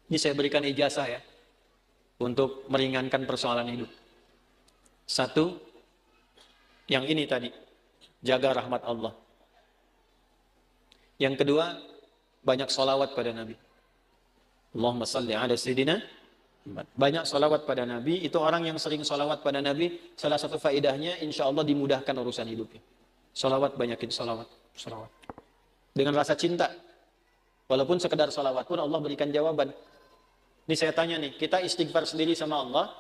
Ini saya berikan ijazah ya, untuk meringankan persoalan hidup. Satu, yang ini tadi, jaga rahmat Allah. Yang kedua, banyak sholawat pada Nabi. Allahumma salli ala Sayyidina Muhammad. Banyak sholawat pada Nabi. Itu orang yang sering sholawat pada Nabi, salah satu faedahnya, insya Allah dimudahkan urusan hidupnya. Sholawat, banyakin sholawat. Sholawat. Dengan rasa cinta. Walaupun sekedar sholawat pun Allah berikan jawaban. Ini saya tanya nih, kita istighfar sendiri sama Allah,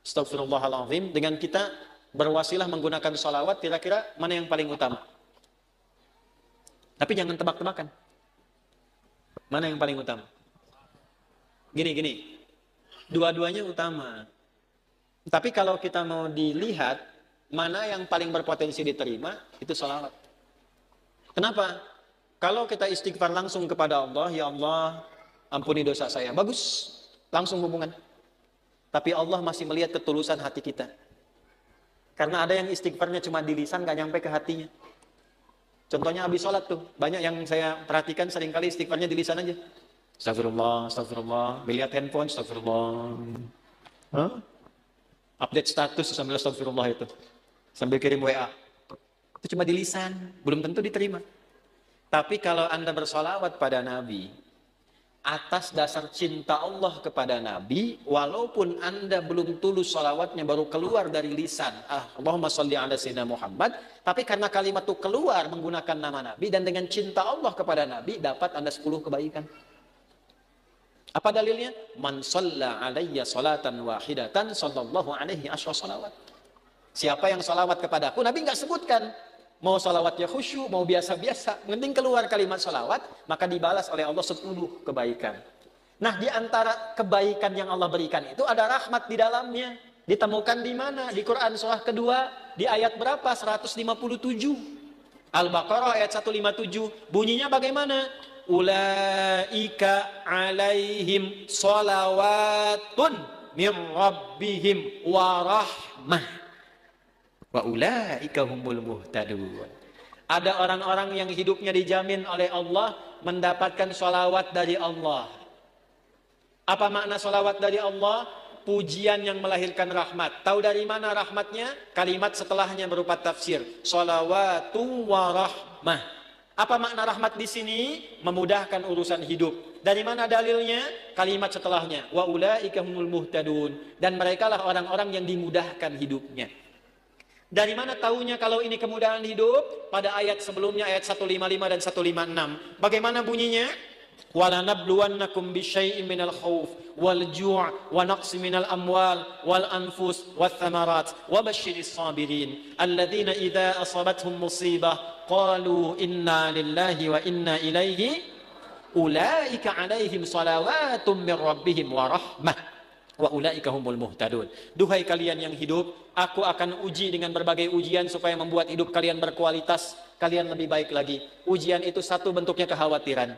astagfirullahaladzim, dengan kita berwasilah menggunakan sholawat, kira-kira mana yang paling utama? Tapi jangan tebak-tebakan. Mana yang paling utama? Gini. Dua-duanya utama. Tapi kalau kita mau dilihat, mana yang paling berpotensi diterima, itu sholawat. Kenapa? Kalau kita istighfar langsung kepada Allah, ya Allah, ampuni dosa saya. Bagus, langsung hubungan. Tapi Allah masih melihat ketulusan hati kita. Karena ada yang istighfarnya cuma di lisan, gak nyampe ke hatinya. Contohnya habis sholat tuh, banyak yang saya perhatikan seringkali istighfarnya di lisan aja. Astagfirullah, melihat handphone, astagfirullah. Update status sambil astagfirullah itu. Sambil kirim WA. Itu cuma di lisan, belum tentu diterima. Tapi kalau Anda bersolawat pada Nabi, atas dasar cinta Allah kepada Nabi, walaupun Anda belum tulus solawatnya baru keluar dari lisan, Allahumma sholli ala Sayyidina Muhammad, tapi karena kalimat itu keluar menggunakan nama Nabi, dan dengan cinta Allah kepada Nabi, dapat Anda 10 kebaikan. Apa dalilnya? Man shalla alayya salatan wahidatan sallallahu alaihi asyra salawat. Siapa yang salawat kepadaku, Nabi nggak sebutkan. Mau salawatnya khusyuk, mau biasa-biasa. Penting keluar kalimat salawat, maka dibalas oleh Allah 10 kebaikan. Nah, di antara kebaikan yang Allah berikan itu ada rahmat di dalamnya. Ditemukan di mana? Di Quran surah kedua, di ayat berapa? 157. Al-Baqarah ayat 157. Bunyinya bagaimana? Ulaika alaihim sholawatun min rabbihim warahmah wa ulaika humul muhtadun. Ada orang-orang yang hidupnya dijamin oleh Allah mendapatkan sholawat dari Allah. Apa makna sholawat dari Allah? Pujian yang melahirkan rahmat. Tahu dari mana rahmatnya? Kalimat setelahnya berupa tafsir. Sholawatu warahmah. Apa makna rahmat di sini? Memudahkan urusan hidup. Dari mana dalilnya? Kalimat setelahnya. Wa ulaika humul muhtadun. Dan merekalah orang-orang yang dimudahkan hidupnya. Dari mana tahunya kalau ini kemudahan hidup? Pada ayat sebelumnya, ayat 155 dan 156. Bagaimana bunyinya? وَلَنَبْلُوَنَّكُمْ بِشَيْءٍ مِنَ الْخَوْفِ وَالْجُوعِ وَنَقْصٍ مِنَ الْأَمْوَالِ وَالْأَنْفُسِ وَالثَّمَرَاتِ وَبَشِّرِ الصَّابِرِينَ الَّذِينَ إِذَا أَصَابَتْهُمْ مُصِيبَةٌ قَالُوا إِنَّا لِلَّهِ وَإِنَّا إِلَيْهِ أُولَئِكَ عَلَيْهِمْ صَلَوَاتٌ مِّن رَّبِّهِمْ وَرَحْمَةٌ وَأُولَئِكَ هُمُ الْمُهْتَدُونَ. Duhai kalian yang hidup, aku akan uji dengan berbagai ujian supaya membuat hidup kalian berkualitas, kalian lebih baik lagi. Ujian itu satu bentuknya kekhawatiran.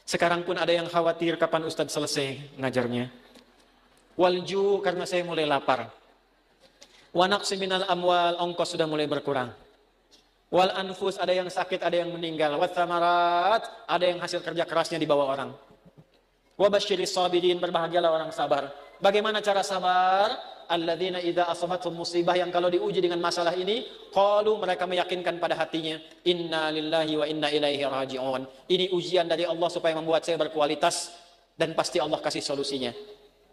Sekarang pun ada yang khawatir kapan Ustadz selesai ngajarnya. Walju, karena saya mulai lapar. Wanaqsi minal amwal, ongkos sudah mulai berkurang. Wal anfus, ada yang sakit, ada yang meninggal. Wathamarat, ada yang hasil kerja kerasnya dibawa orang. Wabasyiris sabirin, berbahagialah orang sabar. Bagaimana cara sabar? Alladzina idza asabatuhum musibah, yang kalau diuji dengan masalah ini, qalu, mereka meyakinkan pada hatinya, inna lillahi wa inna ilaihi raji'un. Ini ujian dari Allah supaya membuat saya berkualitas, dan pasti Allah kasih solusinya.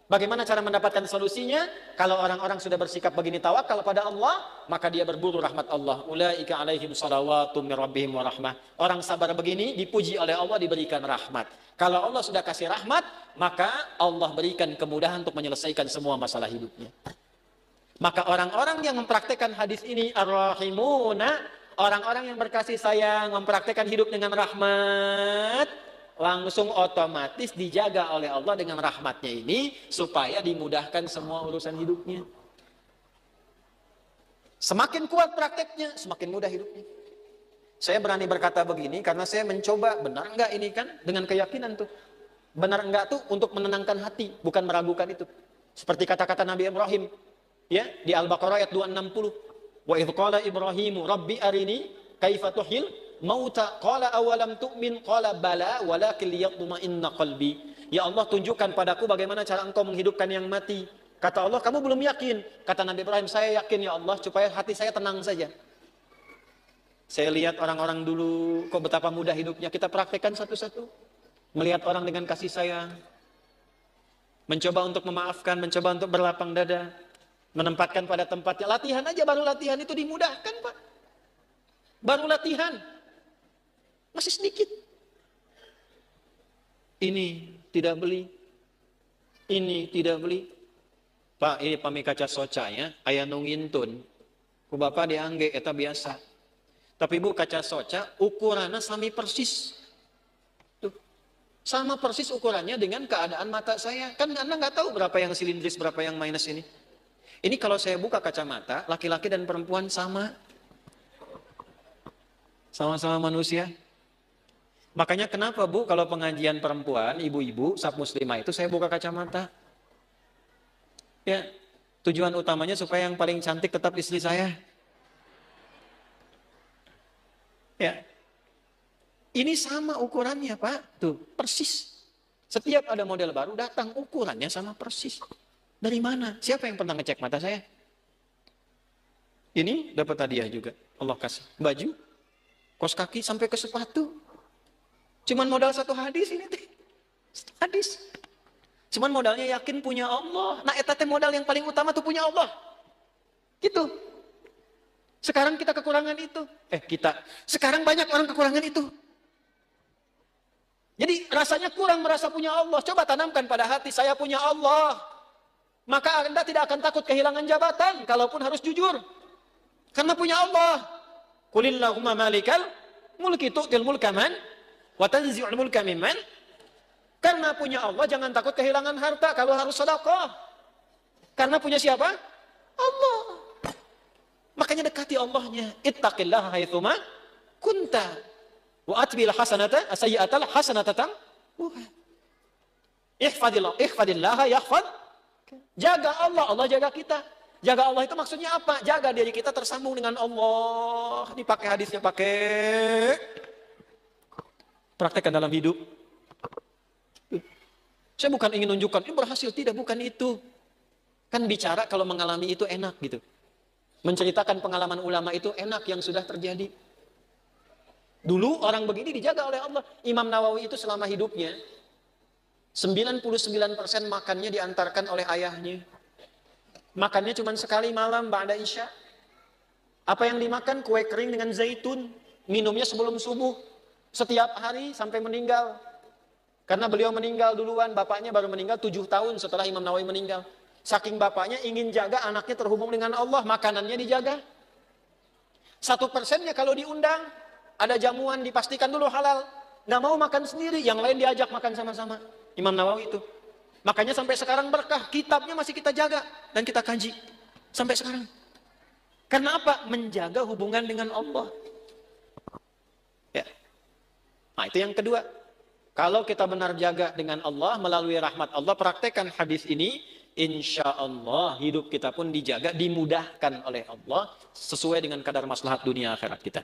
Bagaimana cara mendapatkan solusinya? Kalau orang-orang sudah bersikap begini tawakal pada Allah, maka dia berburu rahmat Allah. Ulaika alaihim salawatu min rabbihim wa rahmah. Orang sabar begini dipuji oleh Allah, diberikan rahmat. Kalau Allah sudah kasih rahmat, maka Allah berikan kemudahan untuk menyelesaikan semua masalah hidupnya. Maka orang-orang yang mempraktekkan hadis ini, ar-rahimuna, orang-orang yang berkasih sayang, mempraktekkan hidup dengan rahmat, langsung otomatis dijaga oleh Allah dengan rahmatnya ini, supaya dimudahkan semua urusan hidupnya. Semakin kuat prakteknya, semakin mudah hidupnya. Saya berani berkata begini karena saya mencoba, benar enggak ini kan, dengan keyakinan tuh. Benar enggak tuh untuk menenangkan hati, bukan meragukan itu. Seperti kata-kata Nabi Ibrahim, ya, di Al-Baqarah ayat 260. Wa idh qala Ibrahimu rabbi arini kaifa tuhyil mauta qala awalam tu'min qala bala walakin liyatma'inna qalbi. Ya Allah, tunjukkan padaku bagaimana cara engkau menghidupkan yang mati. Kata Allah, kamu belum yakin. Kata Nabi Ibrahim, saya yakin ya Allah, supaya hati saya tenang saja. Saya lihat orang-orang dulu, kok betapa mudah hidupnya. Kita praktekkan satu-satu. Melihat orang dengan kasih sayang. Mencoba untuk memaafkan, mencoba untuk berlapang dada. Menempatkan pada tempatnya. Latihan aja, baru latihan itu dimudahkan, Pak. Baru latihan. Masih sedikit. Ini tidak beli. Ini tidak beli. Pak, ini pami kaca soca ya, aya nu ngintun. Ku bapak diangge eta biasa. Tapi Bu, kaca soca ukurannya sami persis. Tuh. Sama persis ukurannya dengan keadaan mata saya. Kan Anda nggak tahu berapa yang silindris, berapa yang minus ini. Ini kalau saya buka kacamata, laki-laki dan perempuan sama. Sama-sama manusia. Makanya kenapa Bu, kalau pengajian perempuan, ibu-ibu, sab muslimah itu saya buka kacamata. Ya, tujuan utamanya supaya yang paling cantik tetap istri saya. Ya, ini sama ukurannya Pak, tuh persis. Setiap ada model baru datang ukurannya sama persis. Dari mana? Siapa yang pernah ngecek mata saya? Ini dapat hadiah juga, Allah kasih baju, kaos kaki sampai ke sepatu. Cuman modal satu hadis ini teh, hadis. Cuman modalnya yakin punya Allah. Nah, eta teh modal yang paling utama tuh punya Allah. Gitu. Sekarang kita kekurangan itu. Sekarang banyak orang kekurangan itu. Jadi rasanya kurang merasa punya Allah. Coba tanamkan pada hati, saya punya Allah. Maka Anda tidak akan takut kehilangan jabatan, kalaupun harus jujur. Karena punya Allah. Qulillahumma malikal mulki tu'til mulka man wa tanzi'ul mulka mimman. Karena punya Allah jangan takut kehilangan harta kalau harus sedekah. Karena punya siapa? Allah. Makanya dekati Allahnya. Ittaqillaha haitsuma kunta wa atbil hasanata sayyi'atal hasanata ihfadillaha yahfad. Jaga Allah, Allah jaga kita. Jaga Allah itu maksudnya apa? Jaga diri kita tersambung dengan Allah. Ini pakai hadisnya, pakai praktekkan dalam hidup. Saya bukan ingin nunjukkan, ini berhasil. Tidak, bukan itu. Kan bicara kalau mengalami itu enak gitu. Menceritakan pengalaman ulama itu enak yang sudah terjadi. Dulu orang begini dijaga oleh Allah. Imam Nawawi itu selama hidupnya, 99% makannya diantarkan oleh ayahnya. Makannya cuma sekali malam, ba'da isya. Apa yang dimakan? Kue kering dengan zaitun. Minumnya sebelum subuh. Setiap hari sampai meninggal. Karena beliau meninggal duluan, bapaknya baru meninggal 7 tahun setelah Imam Nawawi meninggal. Saking bapaknya ingin jaga anaknya terhubung dengan Allah, makanannya dijaga. 1%-nya kalau diundang, ada jamuan dipastikan dulu halal. Nggak mau makan sendiri, yang lain diajak makan sama-sama. Imam Nawawi itu. Makanya sampai sekarang berkah, kitabnya masih kita jaga dan kita kaji. Sampai sekarang. Karena apa? Menjaga hubungan dengan Allah. Ya. Nah itu yang kedua. Kalau kita benar jaga dengan Allah melalui rahmat Allah, praktekkan hadis ini, insya Allah hidup kita pun dijaga, dimudahkan oleh Allah sesuai dengan kadar maslahat dunia akhirat kita.